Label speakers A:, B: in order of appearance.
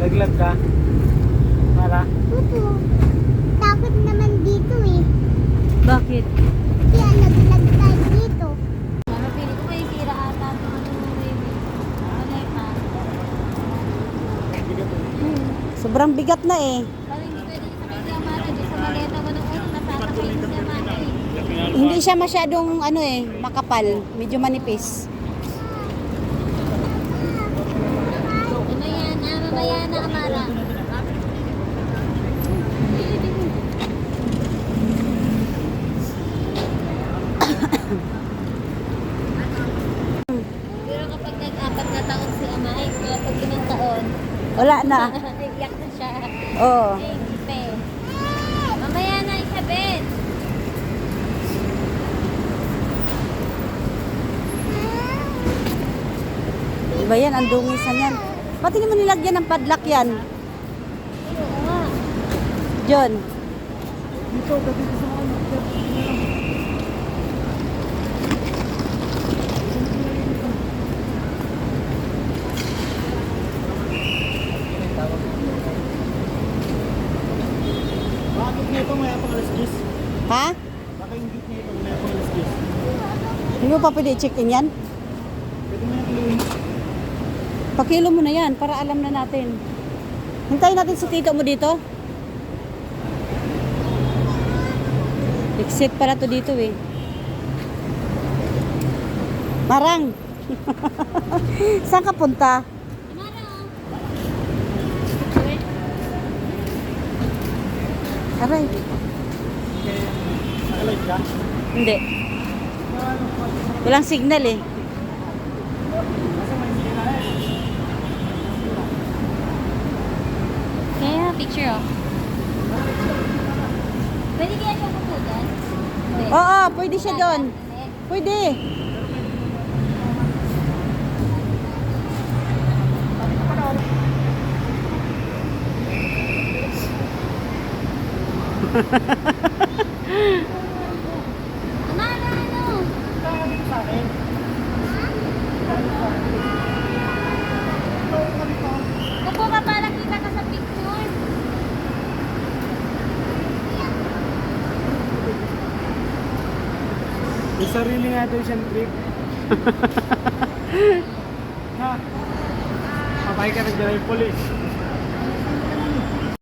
A: Naglag ka? Para?
B: Opo. Takot naman dito eh.
C: Bakit?
B: Kaya naglag tayo dito.
C: Pili ko may sira ata ito. Ano pa?
D: Sobrang bigat na eh.
C: Parang hindi pwede sa kay Amara. Diyos sa maleta mo nung unang nasasakay mo si Amara eh.
D: Hindi siya masyadong ano eh, makapal. Medyo manipis.
C: Ano yan? Mamaya na Amara. Pero kapag nag-apat na taon si Ama, ay kapag 5 taon,
D: Wala na.
C: iyak na siya.
D: Oo.
C: Ay, hindi pa eh. Mamaya na Isabel.
D: Diba yan, ang dungisan yan. Pati naman nilagyan ng padlock yan.
C: Ay, oo nga.
D: John.
A: Dito, dito sa mga bakit nito may apang alas-10?
D: Ha?
A: Baka yung gate nito may apang alas-10.
D: Hindi mo pa pwede i-check-in yan?
A: Pwede mo yung kiluin.
D: Pakilo mo na yan para alam na natin. Hintayin natin si tito mo dito. Exit pala to dito eh. Marang. Saan ka punta?
C: Amara, oh.
D: Aray.
A: Nakalive ka?
D: Hindi. Walang signal eh.
C: Kaya picture oh. Pwede kaya siya puputan? Pwede.
D: Oo, pwede siya doon. Pwede.
C: Amara, ano?
A: Sa akin.
C: Upo ka para kita ka sa picture.
A: May sarili nga daw siyang trip. Ha? Mabay ka nagdala yung polis.